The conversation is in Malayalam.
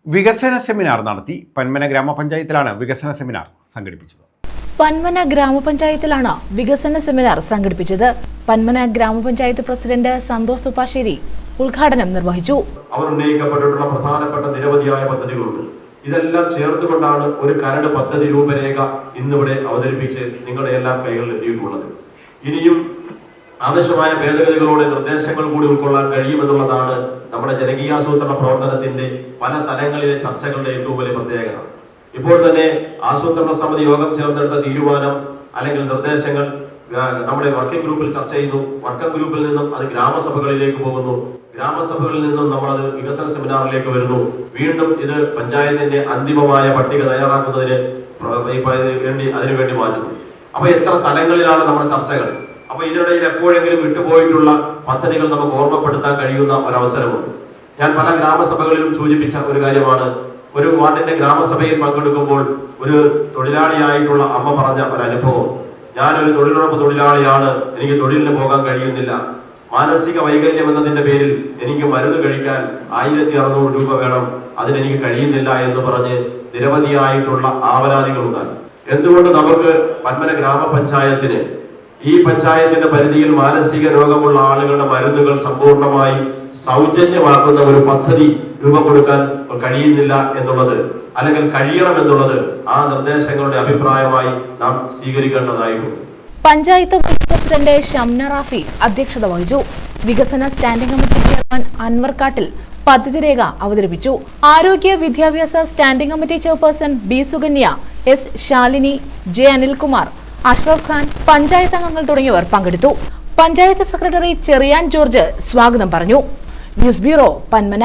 വികസന സെമിനാർ നടത്തി. പന്മന ഗ്രാമപഞ്ചായത്തിലാണ് വികസന സെമിനാർ സംഘടിപ്പിച്ചത്. പന്മന ഗ്രാമപഞ്ചായത്തിലാണ് വികസന സെമിനാർ സംഘടിപ്പിച്ചത്. പന്മന ഗ്രാമപഞ്ചായത്ത് പ്രസിഡന്റ് സന്തോഷ് തുപ്പാശ്ശേരി ഉദ്ഘാടനം നിർവഹിച്ചു. അവർ ഉന്നയിക്കപ്പെട്ടിട്ടുള്ള പ്രധാനപ്പെട്ട നിരവധിയായ പദ്ധതികളുണ്ട്. ഇതെല്ലാം ചേർത്തുകൊണ്ടാണ് ഒരു കരട് പദ്ധതി രൂപരേഖ ഇന്നിവിടെ അവതരിപ്പിച്ച് നിങ്ങളുടെ എല്ലാം കൈകളിൽ എത്തിയിട്ടുള്ളത്. ഇനിയും ആവശ്യമായ ഭേദഗതികളോടെ നിർദ്ദേശങ്ങൾ കൂടി ഉൾക്കൊള്ളാൻ കഴിയുമെന്നുള്ളതാണ് നമ്മുടെ ജനകീയാസൂത്രണ പ്രവർത്തനത്തിന്റെ പല തലങ്ങളിലെ ചർച്ചകളുടെ ഏറ്റവും വലിയ പ്രത്യേകത. ഇപ്പോൾ തന്നെ ആസൂത്രണ സമിതി യോഗം ചേർന്നെടുത്ത തീരുമാനം അല്ലെങ്കിൽ നിർദ്ദേശങ്ങൾ നമ്മുടെ വർക്കിംഗ് ഗ്രൂപ്പിൽ ചർച്ച ചെയ്യുന്നു. വർക്കിംഗ് ഗ്രൂപ്പിൽ നിന്നും അത് ഗ്രാമസഭകളിലേക്ക് പോകുന്നു. ഗ്രാമസഭകളിൽ നിന്നും നമ്മളത് വികസന സെമിനാറിലേക്ക് വരുന്നു. വീണ്ടും ഇത് പഞ്ചായത്തിന്റെ അന്തിമമായ പട്ടിക തയ്യാറാക്കുന്നതിന് അതിനുവേണ്ടി മാറ്റുന്നു. അപ്പൊ എത്ര തലങ്ങളിലാണ് നമ്മുടെ ചർച്ചകൾ. അപ്പൊ ഇതിനിടയിൽ എപ്പോഴെങ്കിലും വിട്ടുപോയിട്ടുള്ള പദ്ധതികൾ നമുക്ക് ഓർമ്മപ്പെടുത്താൻ കഴിയുന്ന ഒരവസരമുണ്ട്. ഞാൻ പല ഗ്രാമസഭകളിലും സൂചിപ്പിച്ച ഒരു കാര്യമാണ്. ഒരു വാർഡിന്റെ ഗ്രാമസഭയിൽ പങ്കെടുക്കുമ്പോൾ ഒരു തൊഴിലാളിയായിട്ടുള്ള അമ്മ പറഞ്ഞ ഒരു അനുഭവം. ഞാനൊരു തൊഴിലുറപ്പ് തൊഴിലാളിയാണ്, എനിക്ക് തൊഴിലിന് പോകാൻ കഴിയുന്നില്ല. മാനസിക വൈകല്യം എന്നതിന്റെ പേരിൽ എനിക്ക് മരുന്ന് കഴിക്കാൻ 1600 രൂപ വേണം, അതിനെനിക്ക് കഴിയുന്നില്ല എന്ന് പറഞ്ഞ് നിരവധിയായിട്ടുള്ള ആവലാതികളുണ്ടായി. എന്തുകൊണ്ട് നമുക്ക് പന്മന ഗ്രാമപഞ്ചായത്തിന് ഈ പഞ്ചായത്തിന്റെ പരിധിയിൽ മാനസിക രോഗമുള്ള ആളുകളുടെ മരുന്നുകൾ സമ്പൂർണമായി സൗജന്യമാക്കുന്ന ഒരു പദ്ധതി രൂപം കൊടുക്കാൻ കഴിയുന്നില്ല എന്നുള്ളത്, അല്ലെങ്കിൽ കഴിയണം എന്നുള്ളത് ആ നിർദ്ദേശങ്ങളുടെ അഭിപ്രായമായി നാം സ്വീകരിക്കേണ്ടതായിട്ടുണ്ട്. പഞ്ചായത്ത് വൈസ് പ്രസിഡന്റ് ഷംന റാഫി അധ്യക്ഷത വഹിച്ചു. വികസന സ്റ്റാൻഡിംഗ് കമ്മിറ്റി ചെയർമാൻ അൻവർ കാട്ടിൽ പദ്ധതി രേഖ അവതരിപ്പിച്ചു. ആരോഗ്യ വിദ്യാഭ്യാസ standing committee chairperson B Sukanya, S Shalini, J Anilkumar, Ashraf Khan, panchayat അംഗങ്ങൾ തുടങ്ങിയവർ പങ്കെടുത്തു. പഞ്ചായത്ത് സെക്രട്ടറി ചെറിയാൻ ജോർജ് സ്വാഗതം പറഞ്ഞു. News bureau, Panmana.